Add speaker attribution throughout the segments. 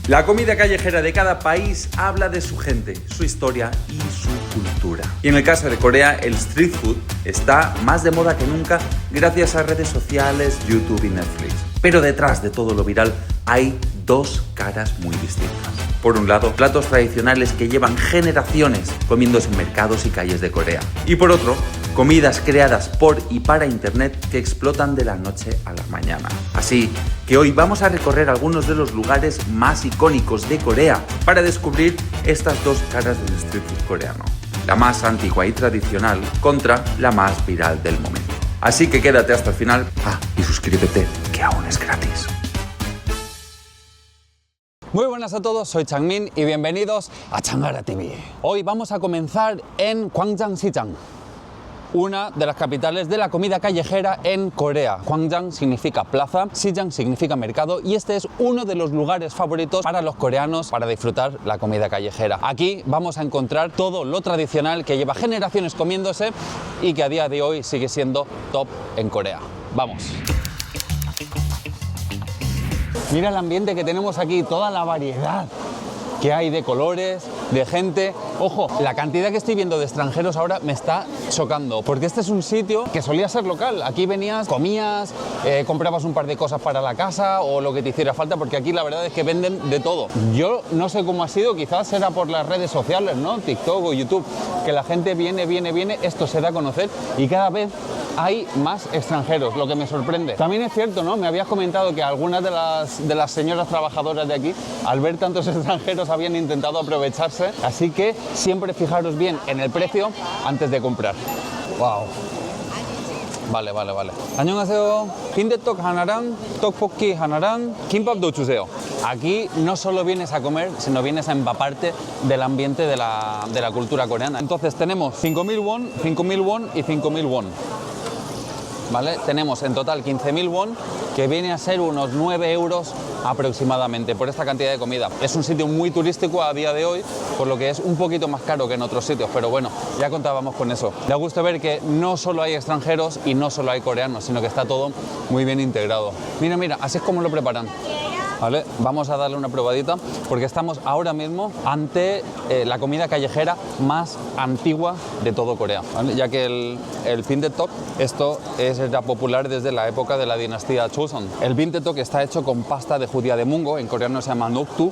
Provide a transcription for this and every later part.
Speaker 1: La comida callejera de cada país habla de su gente, su historia y su cultura. Y en el caso de Corea, el street food está más de moda que nunca gracias a redes sociales, YouTube y Netflix. Pero detrás de todo lo viral hay dos caras muy distintas. Por un lado, platos tradicionales que llevan generaciones comiéndose en mercados y calles de Corea. Y por otro, comidas creadas por y para internet que explotan de la noche a la mañana. Así que hoy vamos a recorrer algunos de los lugares más icónicos de Corea para descubrir estas dos caras del street food coreano. La más antigua y tradicional contra la más viral del momento. Así que quédate hasta el final. Y suscríbete, que aún es gratis.
Speaker 2: Muy buenas a todos, soy Changmin y bienvenidos a Changhara TV. Hoy vamos a comenzar en Gwangjang-sijang, una de las capitales de la comida callejera en Corea. Gwangjang significa plaza, Sijang significa mercado y este es uno de los lugares favoritos para los coreanos para disfrutar la comida callejera. Aquí vamos a encontrar todo lo tradicional que lleva generaciones comiéndose y que a día de hoy sigue siendo top en Corea. ¡Vamos! Mira el ambiente que tenemos aquí, toda la variedad que hay de colores, de gente. Ojo, la cantidad que estoy viendo de extranjeros ahora me está chocando, porque este es un sitio que solía ser local. Aquí venías, comías, comprabas un par de cosas para la casa o lo que te hiciera falta, porque aquí la verdad es que venden de todo. Yo no sé cómo ha sido, quizás será por las redes sociales, ¿no? TikTok o YouTube, que la gente viene, esto se da a conocer y cada vez hay más extranjeros, lo que me sorprende. También es cierto, ¿no? Me habías comentado que algunas de las señoras trabajadoras de aquí, al ver tantos extranjeros, habían intentado aprovecharse, así que siempre fijaros bien en el precio antes de comprar. ¡Wow! Vale. 안녕하세요. 빈대떡 하나랑 떡볶이 하나랑 김밥도 주세요. Aquí no solo vienes a comer, sino vienes a empaparte del ambiente de la cultura coreana. Entonces tenemos 5.000 won, 5.000 won y 5.000 won. ¿Vale? Tenemos en total 15.000 won, que viene a ser unos 9 euros aproximadamente por esta cantidad de comida. Es un sitio muy turístico a día de hoy, por lo que es un poquito más caro que en otros sitios, pero bueno, ya contábamos con eso. Da gusto ver que no solo hay extranjeros y no solo hay coreanos, sino que está todo muy bien integrado. Mira, así es como lo preparan. ¿Vale? Vamos a darle una probadita porque estamos ahora mismo ante la comida callejera más antigua de todo Corea, ¿vale? Ya que el 빈대떡, esto era popular desde la época de la dinastía Joseon. El 빈대떡 está hecho con pasta de judía de mungo, en coreano se llama nokdu,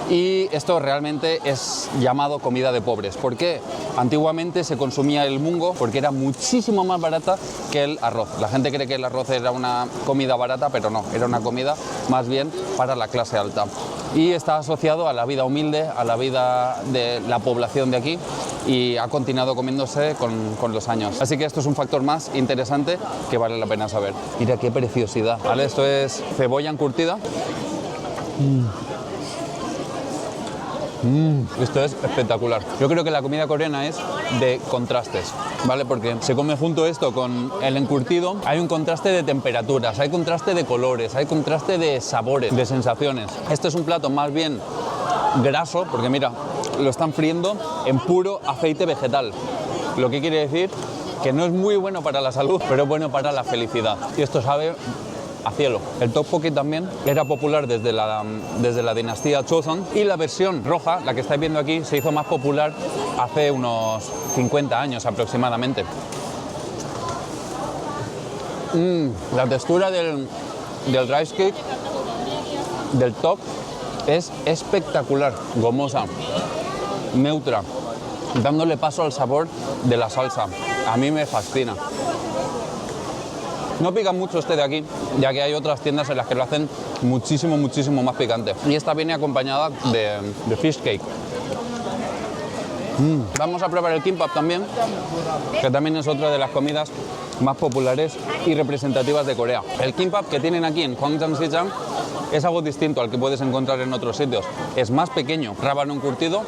Speaker 2: y esto realmente es llamado comida de pobres. ¿Por qué? Antiguamente se consumía el mungo porque era muchísimo más barata que el arroz. La gente cree que el arroz era una comida barata, pero no, era una comida más bien para la clase alta. Y está asociado a la vida humilde, a la vida de la población de aquí y ha continuado comiéndose con los años. Así que esto es un factor más interesante que vale la pena saber. Mira qué preciosidad. ¿Vale? Esto es cebolla encurtida. Esto es espectacular. Yo creo que la comida coreana es de contrastes, ¿vale? Porque se come junto esto con el encurtido, hay un contraste de temperaturas, hay contraste de colores, hay contraste de sabores, de sensaciones. Este es un plato más bien graso, porque mira, lo están friendo en puro aceite vegetal, lo que quiere decir que no es muy bueno para la salud, pero es bueno para la felicidad. Y esto sabe a cielo. El tteokbokki también era popular desde la dinastía Joseon y la versión roja, la que estáis viendo aquí, se hizo más popular hace unos 50 años aproximadamente. La textura del rice cake, del tteok, es espectacular, gomosa, neutra, dándole paso al sabor de la salsa. A mí me fascina. No pica mucho este de aquí, ya que hay otras tiendas en las que lo hacen muchísimo más picante. Y esta viene acompañada de fish cake. Vamos a probar el kimbap también, que también es otra de las comidas más populares y representativas de Corea. El kimbap que tienen aquí en Gwangjang-sijang es algo distinto al que puedes encontrar en otros sitios. Es más pequeño, rábano encurtido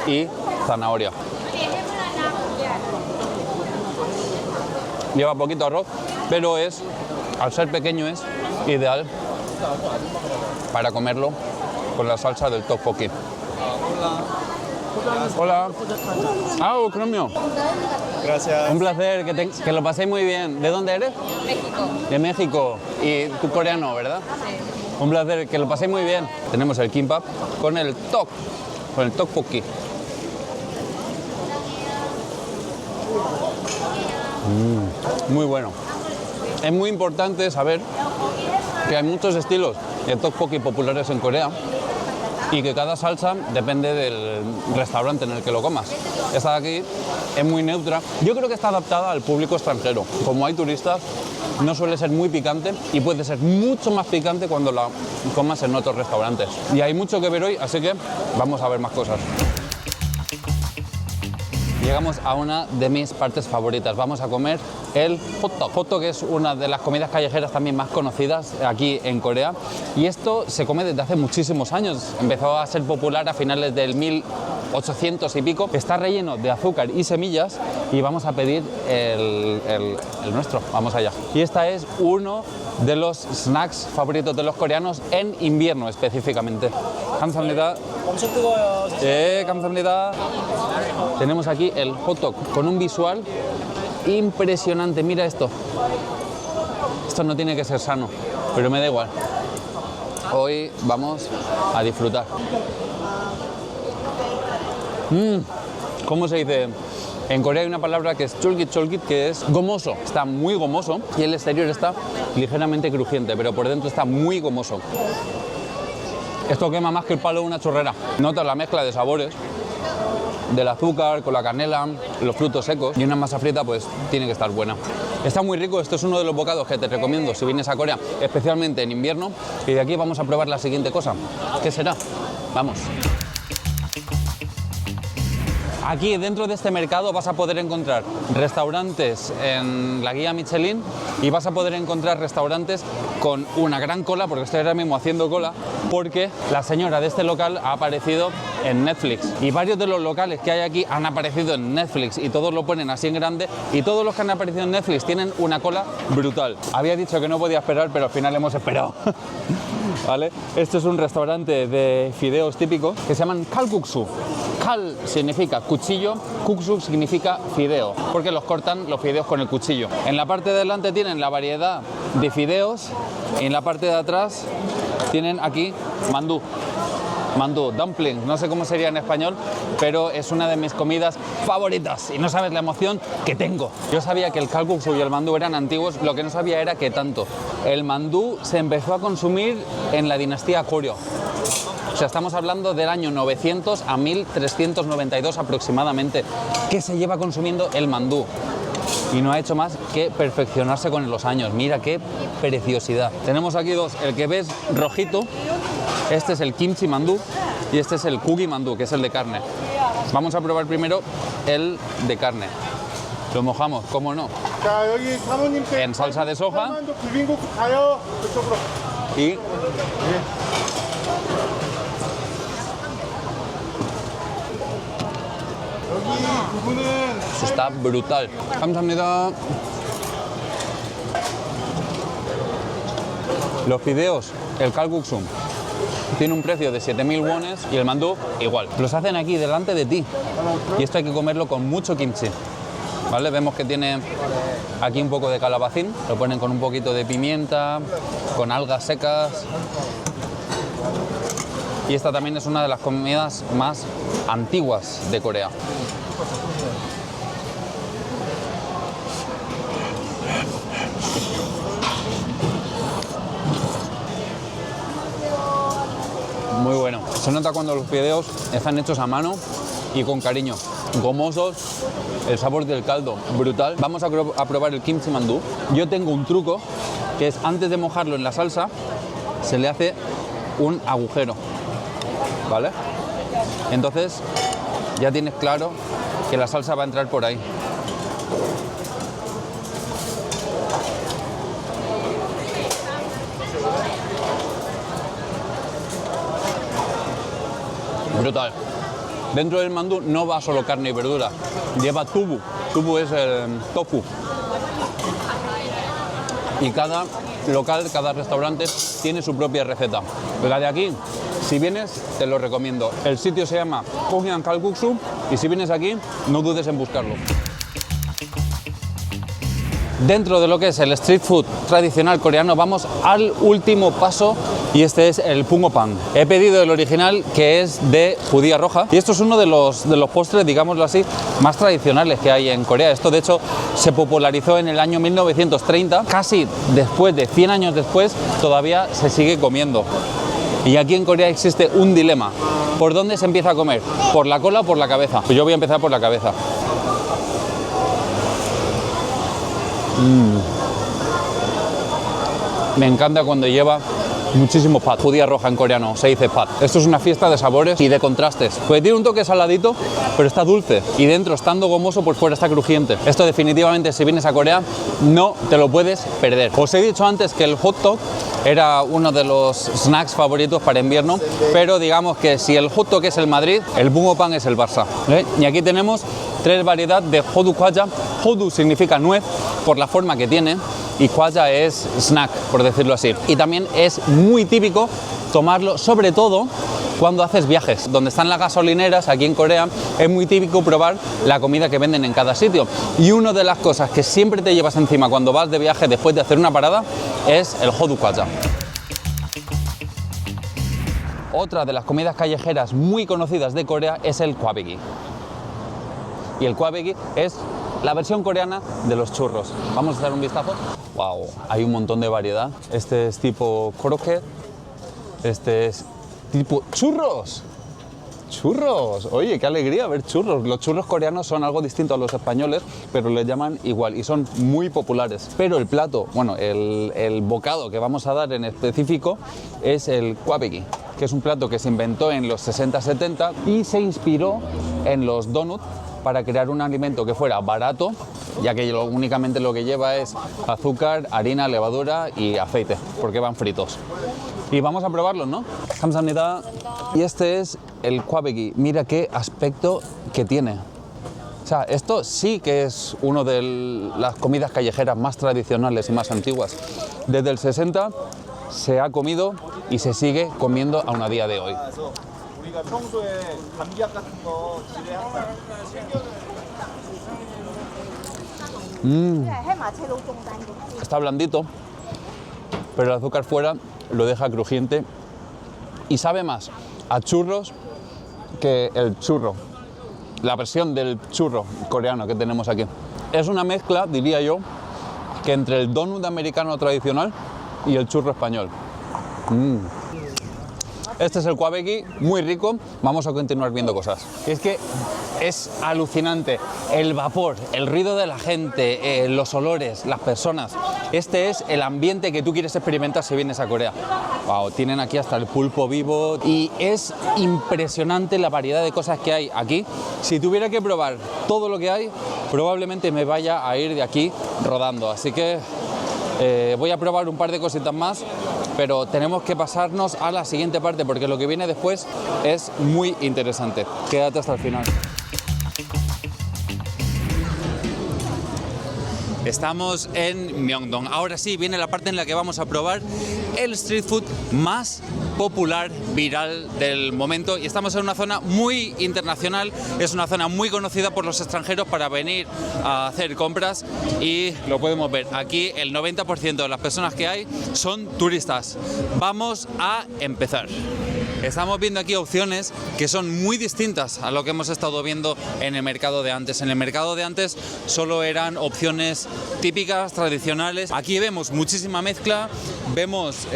Speaker 2: y zanahoria. Lleva poquito arroz, pero al ser pequeño es ideal para comerlo con la salsa del tteokbokki. Hola. 그럼요.
Speaker 3: Gracias.
Speaker 2: Un placer, que lo paséis muy bien. ¿De dónde eres?
Speaker 4: México.
Speaker 2: De México. Y tú coreano, ¿verdad?
Speaker 4: Sí.
Speaker 2: Un placer, que lo paséis muy bien. Tenemos el kimbap con el tteokbokki. Muy bueno. Es muy importante saber que hay muchos estilos de tteokbokki populares en Corea y que cada salsa depende del restaurante en el que lo comas. Esta de aquí es muy neutra. Yo creo que está adaptada al público extranjero. Como hay turistas, no suele ser muy picante y puede ser mucho más picante cuando la comas en otros restaurantes. Y hay mucho que ver hoy, así que vamos a ver más cosas. Llegamos a una de mis partes favoritas. Vamos a comer el hot dog. Hot dog es una de las comidas callejeras también más conocidas aquí en Corea. Y esto se come desde hace muchísimos años. Empezó a ser popular a finales del 1800 y pico. Está relleno de azúcar y semillas. Y vamos a pedir el nuestro. Vamos allá. Y esta es uno de los snacks favoritos de los coreanos en invierno específicamente. 감사합니다. 감사합니다. Tenemos aquí el hot dog con un visual impresionante. Mira esto. Esto no tiene que ser sano, pero me da igual. Hoy vamos a disfrutar. ¿Cómo se dice? En Corea hay una palabra que es cholgit, que es gomoso. Está muy gomoso y el exterior está ligeramente crujiente, pero por dentro está muy gomoso. Esto quema más que el palo de una chorrera. Notas la mezcla de sabores del azúcar con la canela, los frutos secos y una masa frita, pues tiene que estar buena. Está muy rico. Esto es uno de los bocados que te recomiendo si vienes a Corea, especialmente en invierno. Y de aquí vamos a probar la siguiente cosa. ¿Qué será? Vamos. Aquí dentro de este mercado vas a poder encontrar restaurantes en la guía Michelin y vas a poder encontrar restaurantes con una gran cola, porque estoy ahora mismo haciendo cola, porque la señora de este local ha aparecido en Netflix. Y varios de los locales que hay aquí han aparecido en Netflix y todos lo ponen así en grande, y todos los que han aparecido en Netflix tienen una cola brutal. Había dicho que no podía esperar, pero al final hemos esperado. ¿Vale? Este es un restaurante de fideos típico que se llaman kalguksu. Kal significa cuchillo, kuksu significa fideo, porque los cortan los fideos con el cuchillo. En la parte de delante tienen la variedad de fideos y en la parte de atrás tienen aquí mandú, dumpling, no sé cómo sería en español, pero es una de mis comidas favoritas y no sabes la emoción que tengo. Yo sabía que el kalguksu y el mandú eran antiguos, lo que no sabía era que tanto. El mandú se empezó a consumir en la dinastía Goryeo. O sea, estamos hablando del año 900 a 1392 aproximadamente, que se lleva consumiendo el mandú. Y no ha hecho más que perfeccionarse con los años. Mira qué preciosidad. Tenemos aquí dos. El que ves rojito, este es el kimchi mandú y este es el kugi mandú, que es el de carne. Vamos a probar primero el de carne. Lo mojamos, ¿cómo no? En salsa de soja y eso está brutal. 감사합니다. Los fideos, el kalguksu, tiene un precio de 7.000 wones y el mandú igual. Los hacen aquí delante de ti y esto hay que comerlo con mucho kimchi. ¿Vale? Vemos que tiene aquí un poco de calabacín, lo ponen con un poquito de pimienta, con algas secas. Y esta también es una de las comidas más antiguas de Corea. Muy bueno. Se nota cuando los fideos están hechos a mano y con cariño. Gomosos, el sabor del caldo brutal. Vamos a probar el kimchi mandú. Yo tengo un truco, que es antes de mojarlo en la salsa, se le hace un agujero, ¿vale? Entonces ya tienes claro que la salsa va a entrar por ahí. Brutal. Dentro del mandú no va solo carne y verdura, lleva tubu. Tubu es el tofu. Y cada local, cada restaurante tiene su propia receta. La de aquí, si vienes, te lo recomiendo. El sitio se llama Gonghyang Kalguksu y si vienes aquí, no dudes en buscarlo. Dentro de lo que es el street food tradicional coreano, vamos al último paso y este es el Bungeoppang. He pedido el original, que es de judía roja, y esto es uno de los postres, digámoslo así, más tradicionales que hay en Corea. Esto de hecho se popularizó en el año 1930, casi después de 100 años después todavía se sigue comiendo. Y aquí en Corea existe un dilema: ¿por dónde se empieza a comer? ¿Por la cola o por la cabeza? Pues yo voy a empezar por la cabeza. Me encanta cuando lleva muchísimo pad. Judía roja en coreano se dice pad. Esto es una fiesta de sabores y de contrastes. Pues tiene un toque saladito, pero está dulce. Y dentro, estando gomoso, por fuera está crujiente. Esto definitivamente, si vienes a Corea, no te lo puedes perder. Os he dicho antes que el hot dog era uno de los snacks favoritos para invierno, pero digamos que si el hot dog es el Madrid, el Bungeoppang es el Barça. Y aquí tenemos 3 variedades de hodu kwaya. Hodu significa nuez por la forma que tiene, y kwaya es snack, por decirlo así. Y también es muy típico tomarlo, sobre todo cuando haces viajes. Donde están las gasolineras, aquí en Corea, es muy típico probar la comida que venden en cada sitio. Y una de las cosas que siempre te llevas encima cuando vas de viaje después de hacer una parada es el hodu kwaya. Otra de las comidas callejeras muy conocidas de Corea es el kwabegi. Y el kwabegi es la versión coreana de los churros. Vamos a echar un vistazo. Wow, hay un montón de variedad. Este es tipo croquet. Este es tipo churros. ¡Churros! Oye, qué alegría ver churros. Los churros coreanos son algo distinto a los españoles, pero les llaman igual y son muy populares. Pero el plato, bueno, el bocado que vamos a dar en específico es el kwabegi, que es un plato que se inventó en los 60-70 y se inspiró en los donuts para crear un alimento que fuera barato, ya que únicamente lo que lleva es azúcar, harina, levadura y aceite, porque van fritos. Y vamos a probarlos, ¿no? 감사합니다. Y este es el kwabegi. Mira qué aspecto que tiene. O sea, esto sí que es una de las comidas callejeras más tradicionales y más antiguas. Desde el 60 se ha comido y se sigue comiendo aún a día de hoy. Está blandito, pero el azúcar fuera lo deja crujiente y sabe más a churros que el churro, la versión del churro coreano que tenemos aquí. Es una mezcla, diría yo, que entre el donut americano tradicional y el churro español. Este es el kwabegi, muy rico. Vamos a continuar viendo cosas. Y es que es alucinante el vapor, el ruido de la gente, los olores, las personas. Este es el ambiente que tú quieres experimentar si vienes a Corea. Wow, tienen aquí hasta el pulpo vivo y es impresionante la variedad de cosas que hay aquí. Si tuviera que probar todo lo que hay, probablemente me vaya a ir de aquí rodando. Así que voy a probar un par de cositas más, pero tenemos que pasarnos a la siguiente parte porque lo que viene después es muy interesante. Quédate hasta el final. Estamos en Myeongdong. Ahora sí, viene la parte en la que vamos a probar el street food más popular, viral del momento. Y estamos en una zona muy internacional, es una zona muy conocida por los extranjeros para venir a hacer compras y lo podemos ver. Aquí el 90% de las personas que hay son turistas. Vamos a empezar. Estamos viendo aquí opciones que son muy distintas a lo que hemos estado viendo en el mercado de antes. En el mercado de antes solo eran opciones típicas, tradicionales. Aquí vemos muchísima mezcla, vemos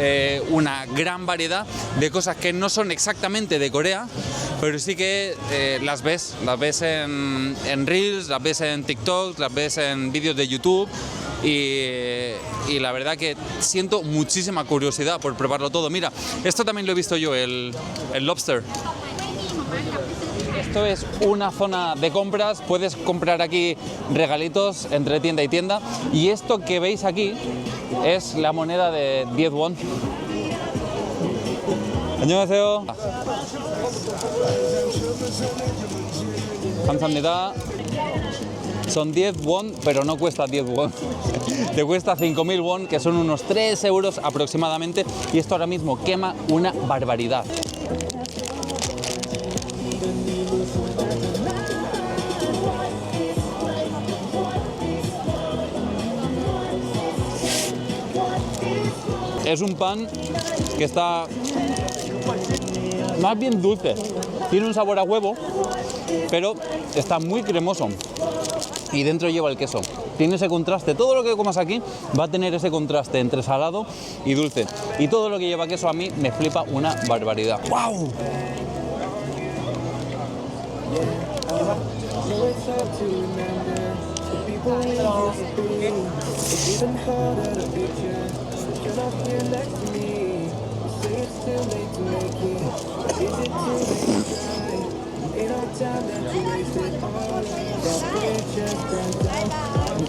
Speaker 2: una gran variedad de cosas que no son exactamente de Corea, pero sí que las ves en Reels, las ves en TikTok, las ves en vídeos de YouTube. Y la verdad que siento muchísima curiosidad por probarlo todo. Mira, esto también lo he visto yo, el lobster. Esto es una zona de compras, puedes comprar aquí regalitos entre tienda y tienda. Y esto que veis aquí es la moneda de 10 won. 안녕하세요. 감사합니다. Son 10 won, pero no cuesta 10 won. Te cuesta 5.000 won, que son unos 3 euros aproximadamente. Y esto ahora mismo quema una barbaridad. Es un pan que está más bien dulce. Tiene un sabor a huevo, pero está muy cremoso. Y dentro lleva el queso. Tiene ese contraste. Todo lo que comas aquí va a tener ese contraste entre salado y dulce. Y todo lo que lleva queso a mí me flipa una barbaridad. ¡Wow!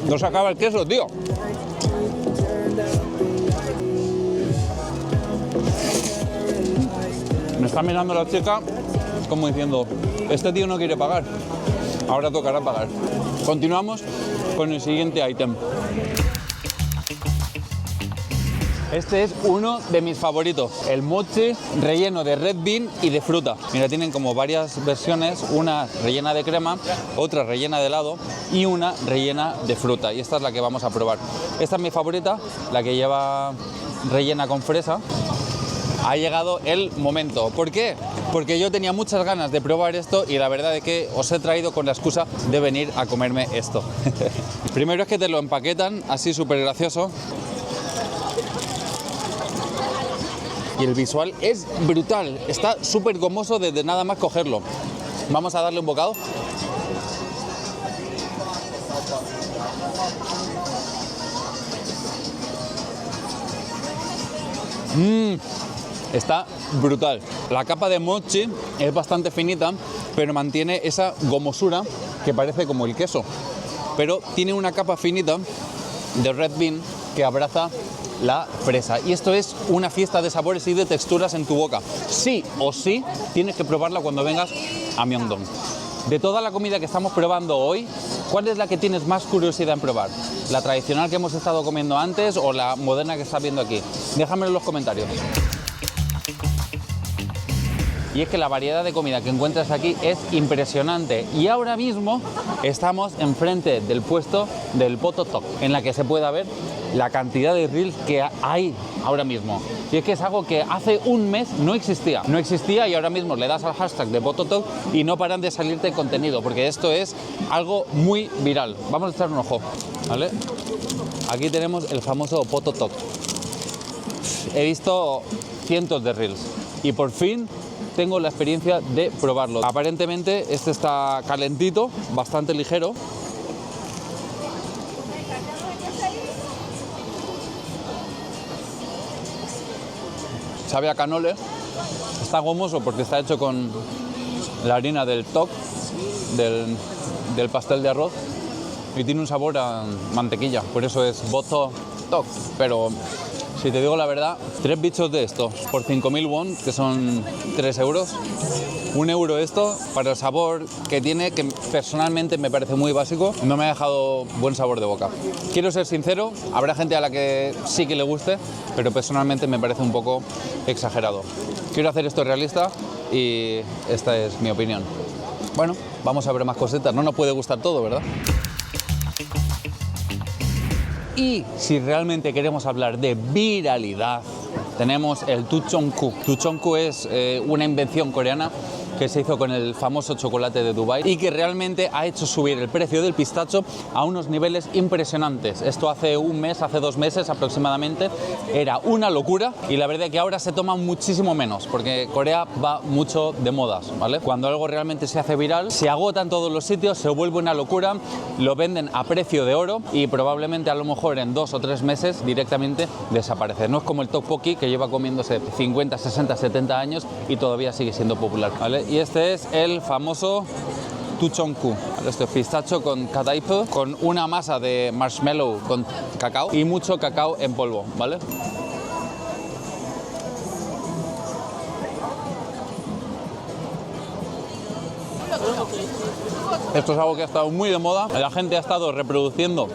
Speaker 2: No se acaba el queso, tío. Me está mirando la chica como diciendo, este tío no quiere pagar. Ahora tocará pagar. Continuamos con el siguiente ítem. Este es uno de mis favoritos, el mochi relleno de red bean y de fruta. Mira, tienen como varias versiones, una rellena de crema, otra rellena de helado y una rellena de fruta. Y esta es la que vamos a probar. Esta es mi favorita, la que lleva rellena con fresa. Ha llegado el momento. ¿Por qué? Porque yo tenía muchas ganas de probar esto y la verdad es que os he traído con la excusa de venir a comerme esto. Primero es que te lo empaquetan así súper gracioso. Y el visual es brutal, está súper gomoso desde nada más cogerlo. Vamos a darle un bocado. Está brutal. La capa de mochi es bastante finita, pero mantiene esa gomosura que parece como el queso. Pero tiene una capa finita de red bean que abraza la fresa. Y esto es una fiesta de sabores y de texturas en tu boca. Sí o sí tienes que probarla cuando vengas a Myeongdong. De toda la comida que estamos probando hoy, ¿cuál es la que tienes más curiosidad en probar? ¿La tradicional que hemos estado comiendo antes o la moderna que estás viendo aquí? Déjamelo en los comentarios. Y es que la variedad de comida que encuentras aquí es impresionante. Y ahora mismo estamos enfrente del puesto del Pototok, en la que se puede ver la cantidad de reels que hay ahora mismo. Y es que es algo que hace un mes no existía. No existía y ahora mismo le das al hashtag de Pototok y no paran de salirte contenido, porque esto es algo muy viral. Vamos a echar un ojo, ¿vale? Aquí tenemos el famoso Pototok. He visto cientos de reels y por fin tengo la experiencia de probarlo. Aparentemente este está calentito, bastante ligero. Sabe a canole. Está gomoso porque está hecho con la harina del tok, del pastel de arroz, y tiene un sabor a mantequilla, por eso es Boto Tok. Pero si te digo la verdad, 3 bichos de estos por 5.000 won, que son 3 euros. 1 euro esto, para el sabor que tiene, que personalmente me parece muy básico, no me ha dejado buen sabor de boca. Quiero ser sincero, habrá gente a la que sí que le guste, pero personalmente me parece un poco exagerado. Quiero hacer esto realista y esta es mi opinión. Bueno, vamos a ver más cositas, no nos puede gustar todo, ¿verdad? Y si realmente queremos hablar de viralidad, tenemos el Tuchonku. Tuchonku es una invención coreana que se hizo con el famoso chocolate de Dubái y que realmente ha hecho subir el precio del pistacho a unos niveles impresionantes. Esto hace un mes, hace 2 meses aproximadamente, era una locura y la verdad es que ahora se toma muchísimo menos porque Corea va mucho de modas, ¿vale? Cuando algo realmente se hace viral, se agota en todos los sitios, se vuelve una locura, lo venden a precio de oro y probablemente a lo mejor en 2 o 3 meses directamente desaparece. No es como el tteokbokki que lleva comiéndose 50, 60, 70 años y todavía sigue siendo popular, ¿vale? Y este es el famoso Tuchonku. Esto es pistacho con kadaipu, con una masa de marshmallow con cacao y mucho cacao en polvo, ¿vale? Esto es algo que ha estado muy de moda, la gente ha estado reproduciendo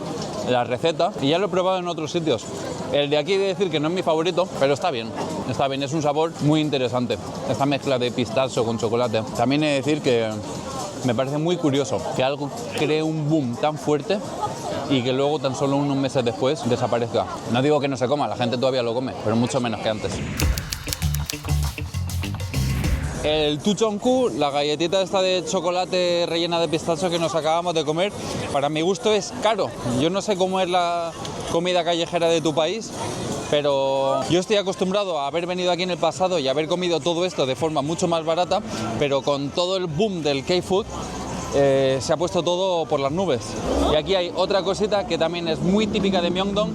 Speaker 2: la receta y ya lo he probado en otros sitios. El de aquí he de decir que no es mi favorito, pero está bien, es un sabor muy interesante, esta mezcla de pistacho con chocolate. También he de decir que me parece muy curioso que algo cree un boom tan fuerte y que luego tan solo unos meses después desaparezca. No digo que no se coma, la gente todavía lo come, pero mucho menos que antes. el Tuchonku, la galletita esta de chocolate rellena de pistacho que nos acabamos de comer, para mi gusto es caro. Yo no sé cómo es la comida callejera de tu país, pero yo estoy acostumbrado a haber venido aquí en el pasado y haber comido todo esto de forma mucho más barata, pero con todo el boom del K-food se ha puesto todo por las nubes. Y aquí hay otra cosita que también es muy típica de Myeongdong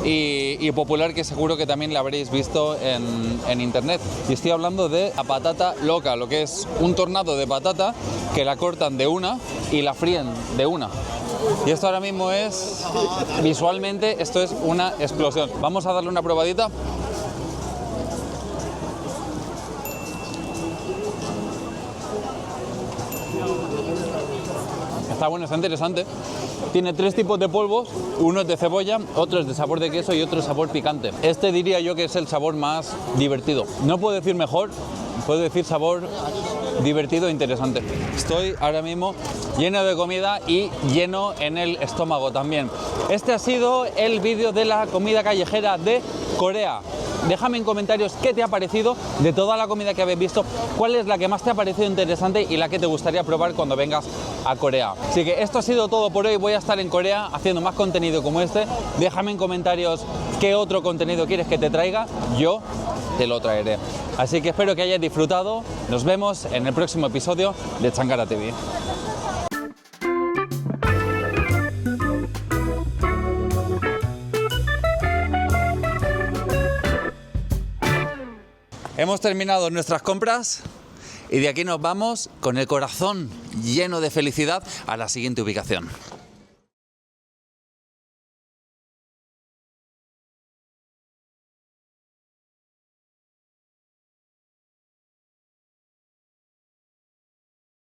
Speaker 2: y popular, que seguro que también la habréis visto en internet. Y estoy hablando de la patata loca, lo que es un tornado de patata que la cortan de una y la fríen de una. Y esto ahora mismo es, visualmente, esto es una explosión. Vamos a darle una probadita. Está bueno, está interesante. Tiene 3 tipos de polvos, uno es de cebolla, otro es de sabor de queso y otro es sabor picante. Este diría yo que es el sabor más divertido. No puedo decir mejor, puedo decir sabor divertido e interesante. Estoy ahora mismo lleno de comida y lleno en el estómago también. Este ha sido el vídeo de la comida callejera de Corea. Déjame en comentarios qué te ha parecido de toda la comida que habéis visto, cuál es la que más te ha parecido interesante y la que te gustaría probar cuando vengas a Corea. Así que esto ha sido todo por hoy. Voy a estar en Corea haciendo más contenido como este. Déjame en comentarios qué otro contenido quieres que te traiga. Yo te lo traeré. Así que espero que hayas disfrutado. Nos vemos en el próximo episodio de Chankara TV. Hemos terminado nuestras compras y de aquí nos vamos con el corazón lleno de felicidad a la siguiente ubicación.